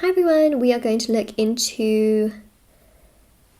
Hi everyone, we are going to look into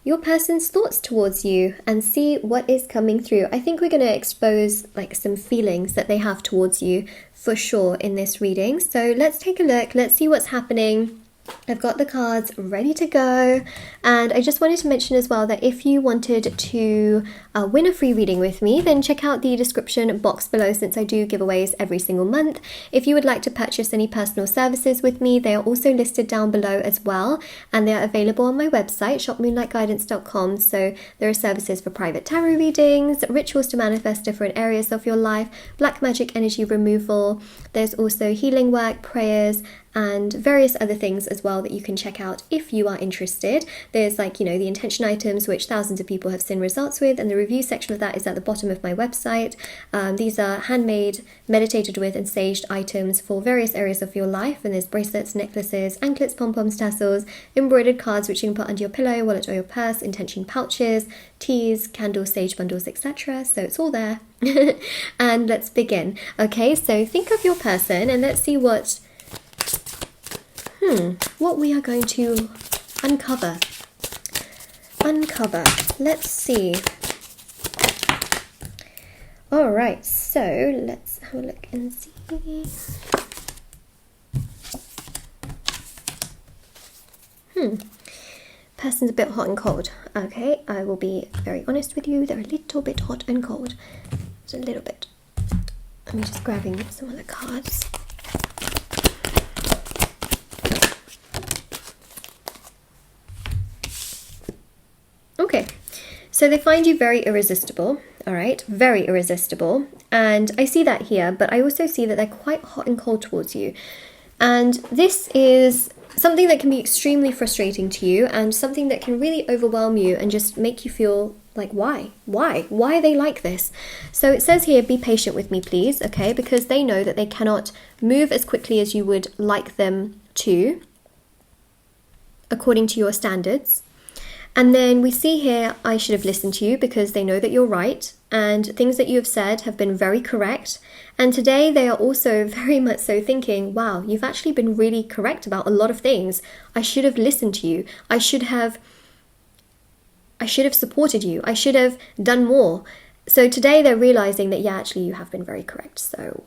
your person's thoughts towards you and see what is coming through. I think we're going to expose like some feelings that they have towards you for sure in this reading. So let's take a look, let's see what's happening. I've got the cards ready to go, and I just wanted to mention as well that if you wanted to win a free reading with me, then check out the description box below, since I do giveaways every single month. If you would like to purchase any personal services with me, they are also listed down below as well, and they are available on my website shopmoonlightguidance.com. So there are services for private tarot readings, rituals to manifest different areas of your life, black magic energy removal. There's also healing work, prayers, and various other things as well that you can check out if you are interested. There's like, you know, the intention items which thousands of people have seen results with, and the review section of that is at the bottom of my website. These are handmade, meditated with and saged items for various areas of your life, and there's bracelets, necklaces, anklets, pom-poms, tassels, embroidered cards which you can put under your pillow, wallet or your purse, intention pouches, teas, candles, sage bundles, etc. So it's all there. And let's begin. Okay, so think of your person and let's see what we are going to uncover. Let's see. Alright, so let's have a look and see. Person's a bit hot and cold. Okay, I will be very honest with you. They're a little bit hot and cold. Just a little bit. I'm just grabbing some of the cards. Okay, so they find you very irresistible, all right, very irresistible, and I see that here, but I also see that they're quite hot and cold towards you, and this is something that can be extremely frustrating to you and something that can really overwhelm you and just make you feel like, why are they like this? So it says here, be patient with me please, okay, because they know that they cannot move as quickly as you would like them to, according to your standards. And then we see here, I should have listened to you, because they know that you're right and things that you have said have been very correct. And today they are also very much so thinking, wow, you've actually been really correct about a lot of things. I should have listened to you. I should have supported you. I should have done more. So today they're realizing that, yeah, actually you have been very correct. So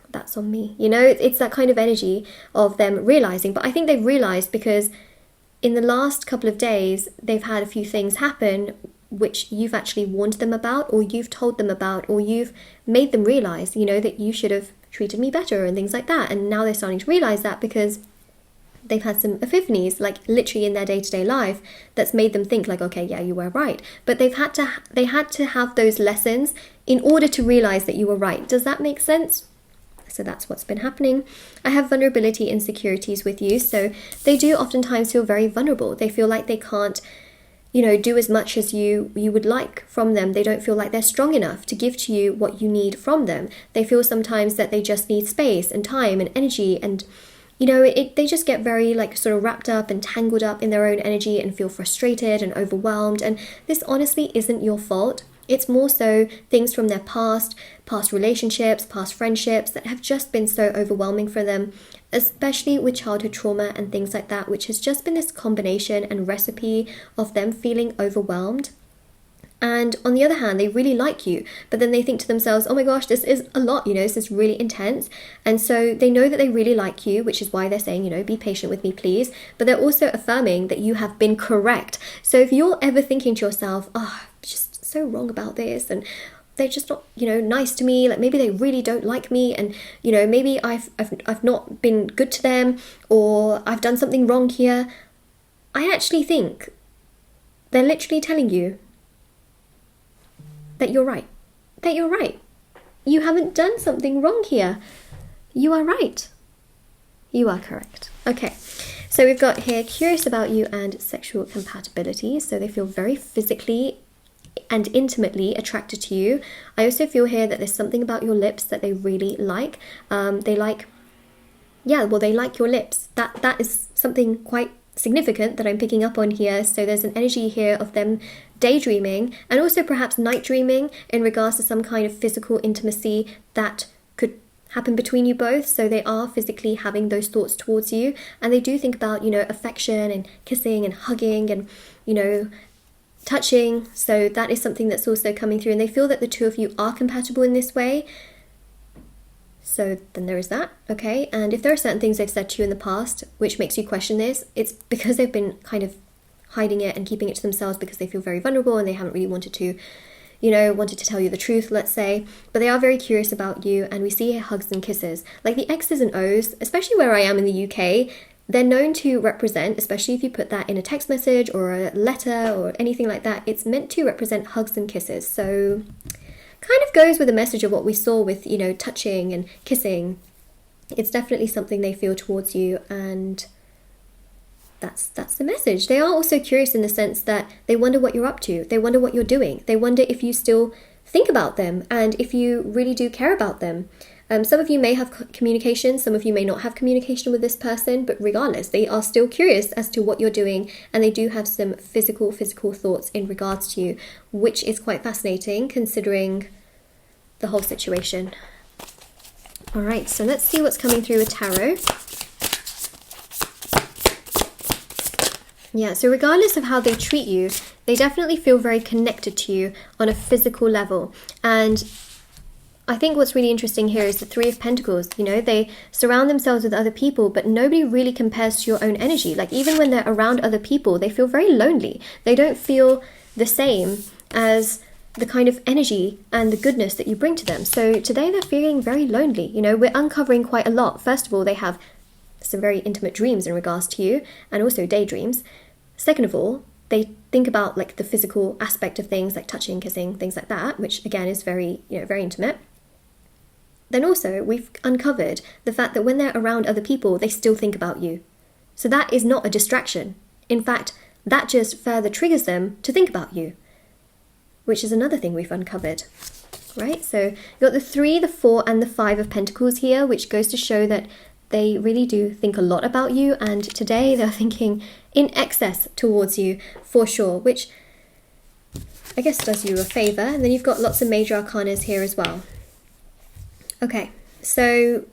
that's on me. You know, it's that kind of energy of them realizing. But I think they've realized because in the last couple of days, they've had a few things happen which you've actually warned them about, or you've told them about, or you've made them realize, you know, that you should have treated me better and things like that. And now they're starting to realize that because they've had some epiphanies, like literally in their day-to-day life, that's made them think like, okay, yeah, you were right. But they had to have those lessons in order to realize that you were right. Does that make sense? So that's what's been happening. I have vulnerability insecurities with you. So they do oftentimes feel very vulnerable. They feel like they can't, you know, do as much as you would like from them. They don't feel like they're strong enough to give to you what you need from them. They feel sometimes that they just need space and time and energy, and you know, they just get very like sort of wrapped up and tangled up in their own energy and feel frustrated and overwhelmed. And this honestly isn't your fault. It's more so things from their past relationships, past friendships that have just been so overwhelming for them, especially with childhood trauma and things like that, which has just been this combination and recipe of them feeling overwhelmed. And on the other hand, they really like you, but then they think to themselves, oh my gosh, this is a lot, you know, this is really intense. And so they know that they really like you, which is why they're saying, you know, be patient with me, please. But they're also affirming that you have been correct. So if you're ever thinking to yourself, oh, just so wrong about this, and they're just not, you know, nice to me, like maybe they really don't like me, and you know, maybe I've not been good to them, or I've done something wrong here, I actually think they're literally telling you that you're right. You haven't done something wrong here. You are right. You are correct. Okay, so we've got here curious about you and sexual compatibility. So they feel very physically and intimately attracted to you. I also feel here that there's something about your lips that they really like. They like your lips. That is something quite significant that I'm picking up on here. So there's an energy here of them daydreaming and also perhaps night dreaming in regards to some kind of physical intimacy that could happen between you both. So they are physically having those thoughts towards you, and they do think about, you know, affection and kissing and hugging and, you know, touching. So that is something that's also coming through, and they feel that the two of you are compatible in this way. So then there is that, okay? And if there are certain things they've said to you in the past which makes you question this, it's because they've been kind of hiding it and keeping it to themselves because they feel very vulnerable and they haven't really wanted to, you know, wanted to tell you the truth, let's say. But they are very curious about you, and we see here hugs and kisses. Like the X's and O's, especially where I am in the UK, they're known to represent, especially if you put that in a text message or a letter or anything like that, it's meant to represent hugs and kisses. So kind of goes with the message of what we saw with, you know, touching and kissing. It's definitely something they feel towards you, and that's the message. They are also curious in the sense that they wonder what you're up to. They wonder what you're doing. They wonder if you still think about them and if you really do care about them. Some of you may have communication, some of you may not have communication with this person, but regardless, they are still curious as to what you're doing, and they do have some physical thoughts in regards to you, which is quite fascinating considering the whole situation. All right, so let's see what's coming through with tarot. Yeah, so regardless of how they treat you, they definitely feel very connected to you on a physical level. And I think what's really interesting here is the Three of Pentacles. You know, they surround themselves with other people, but nobody really compares to your own energy. Like even when they're around other people, they feel very lonely. They don't feel the same as the kind of energy and the goodness that you bring to them. So today they're feeling very lonely. You know, we're uncovering quite a lot. First of all, they have some very intimate dreams in regards to you, and also daydreams. Second of all, they think about like the physical aspect of things, like touching, kissing, things like that, which again is very, you know, very intimate. Then also we've uncovered the fact that when they're around other people, they still think about you. So that is not a distraction. In fact, that just further triggers them to think about you, which is another thing we've uncovered, right? So you've got the 3, the 4, and the 5 of Pentacles here, which goes to show that they really do think a lot about you, and today they're thinking in excess towards you for sure, which I guess does you a favor. And then you've got lots of major arcanas here as well. Okay, so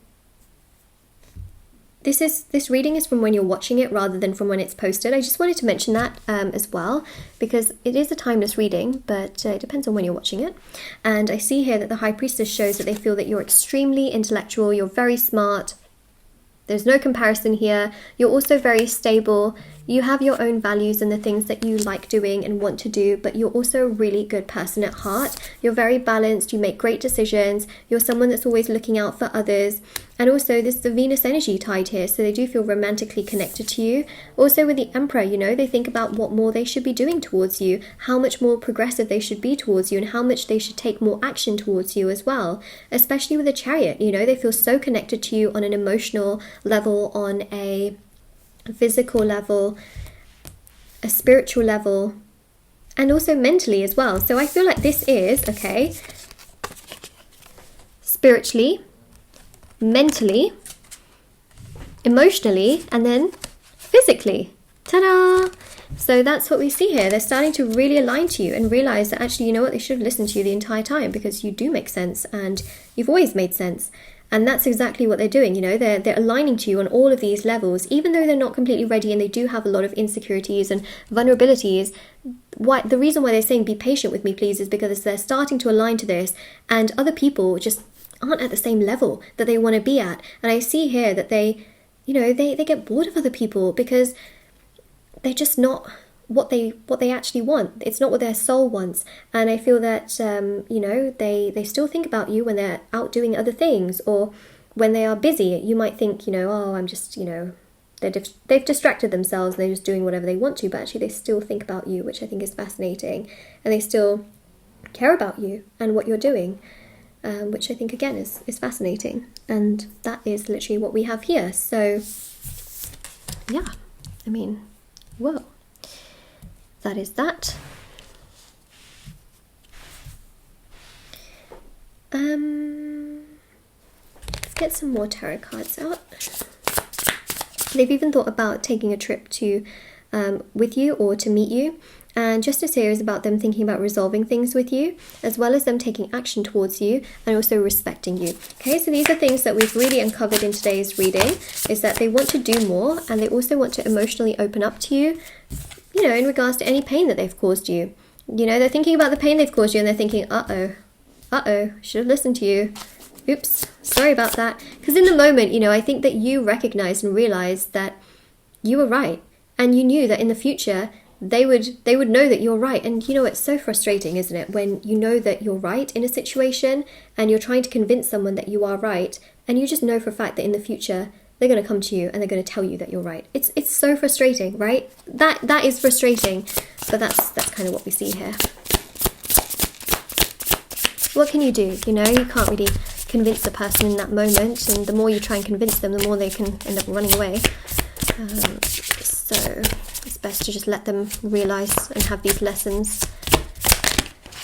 this reading is from when you're watching it rather than from when it's posted. I just wanted to mention that as well, because it is a timeless reading, but it depends on when you're watching it. And I see here that the High Priestess shows that they feel that you're extremely intellectual, you're very smart. There's no comparison here. You're also very stable. You have your own values and the things that you like doing and want to do, but you're also a really good person at heart. You're very balanced. You make great decisions. You're someone that's always looking out for others. And also there's the Venus energy tied here, so they do feel romantically connected to you. Also with the Emperor, you know, they think about what more they should be doing towards you, how much more progressive they should be towards you, and how much they should take more action towards you as well. Especially with the Chariot, you know, they feel so connected to you on an emotional level, on a physical level, a spiritual level, and also mentally as well. So I feel like this is, okay, spiritually, mentally, emotionally, and then physically. Ta-da! So that's what we see here. They're starting to really align to you and realize that actually, you know what, they should have listened to you the entire time, because you do make sense and you've always made sense. And that's exactly what they're doing, you know, they're aligning to you on all of these levels, even though they're not completely ready and they do have a lot of insecurities and vulnerabilities. The reason why they're saying be patient with me, please, is because they're starting to align to this, and other people just aren't at the same level that they want to be at. And I see here that they, you know, they get bored of other people because they're just not what they actually want. It's not what their soul wants. And I feel that you know, they still think about you when they're out doing other things, or when they are busy. You might think, you know, oh, I'm just, you know, they've distracted themselves, they're just doing whatever they want to, but actually they still think about you, which I think is fascinating, and they still care about you and what you're doing, which I think again is fascinating. And that is literally what we have here. So yeah, I mean, whoa. That is that. Let's get some more tarot cards out. They've even thought about taking a trip to with you or to meet you. And Justice here is about them thinking about resolving things with you, as well as them taking action towards you and also respecting you. Okay, so these are things that we've really uncovered in today's reading, is that they want to do more and they also want to emotionally open up to you, you know, in regards to any pain that they've caused you. You know, they're thinking about the pain they've caused you and they're thinking, should have listened to you. Oops, sorry about that. Because in the moment, you know, I think that you recognized and realized that you were right. And you knew that in the future, they would know that you're right. And you know, it's so frustrating, isn't it, when you know that you're right in a situation and you're trying to convince someone that you are right, and you just know for a fact that in the future they're going to come to you and they're going to tell you that you're right. It's so frustrating, right? That is frustrating, but that's kind of what we see here. What can you do? You know, you can't really convince the person in that moment, and the more you try and convince them, the more they can end up running away. So it's best to just let them realize and have these lessons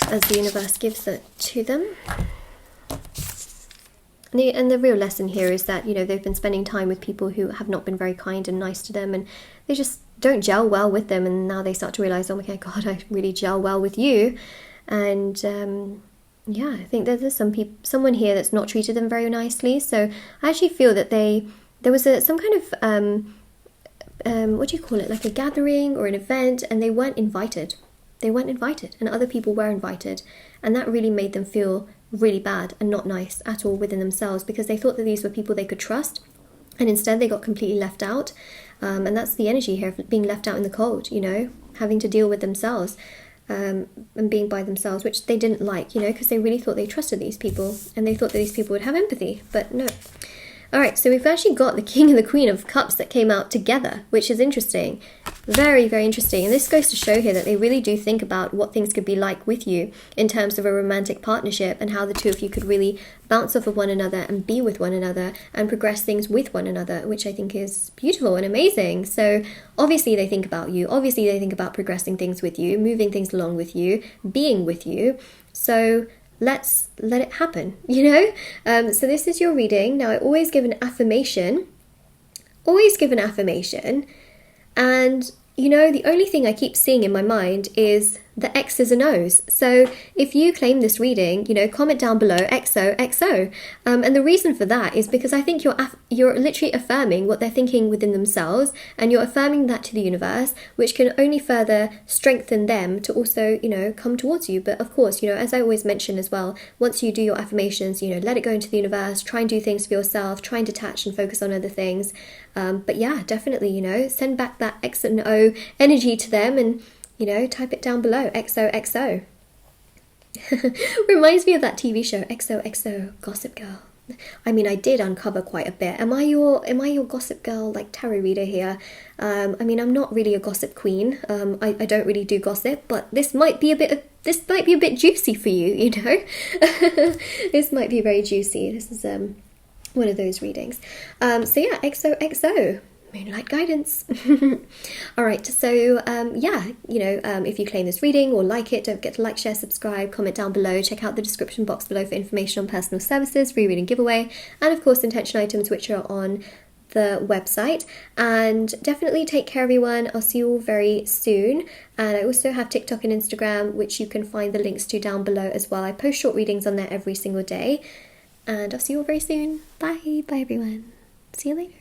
as the universe gives it to them. And the real lesson here is that, you know, they've been spending time with people who have not been very kind and nice to them, and they just don't gel well with them, and now they start to realize, oh my god, I really gel well with you. And yeah, I think that there's someone here that's not treated them very nicely. So I actually feel that there was some kind of what do you call it, like a gathering or an event, and they weren't invited. They weren't invited, and other people were invited, and that really made them feel really bad and not nice at all within themselves, because they thought that these were people they could trust, and instead they got completely left out. And that's the energy here of being left out in the cold, you know, having to deal with themselves, and being by themselves, which they didn't like, you know, because they really thought they trusted these people and they thought that these people would have empathy, but no. Alright, so we've actually got the King and the Queen of Cups that came out together, which is interesting. Very, very interesting. And this goes to show here that they really do think about what things could be like with you in terms of a romantic partnership, and how the two of you could really bounce off of one another and be with one another and progress things with one another, which I think is beautiful and amazing. So obviously they think about you. Obviously they think about progressing things with you, moving things along with you, being with you. So let's let it happen, you know? So this is your reading. Now I always give an affirmation. And, you know, the only thing I keep seeing in my mind is the X's and O's. So if you claim this reading, you know, comment down below XOXO. And the reason for that is because I think you're literally affirming what they're thinking within themselves, and you're affirming that to the universe, which can only further strengthen them to also, you know, come towards you. But of course, you know, as I always mention as well, once you do your affirmations, you know, let it go into the universe, try and do things for yourself, try and detach and focus on other things. But yeah, definitely, you know, send back that X and O energy to them, and you know, type it down below, XOXO. Reminds me of that TV show, XOXO, Gossip Girl. I mean, I did uncover quite a bit. Am I your Gossip Girl, like, tarot reader here? I mean, I'm not really a gossip queen. I don't really do gossip, but this might be a bit juicy for you, you know? This might be very juicy. This is one of those readings. So yeah, XOXO. Moonlight Guidance. Alright, so yeah, you know, if you claim this reading or like it, don't forget to like, share, subscribe, comment down below, check out the description box below for information on personal services, free reading giveaway, and of course intention items which are on the website. And definitely take care, everyone. I'll see you all very soon. And I also have TikTok and Instagram, which you can find the links to down below as well. I post short readings on there every single day. And I'll see you all very soon. Bye everyone. See you later.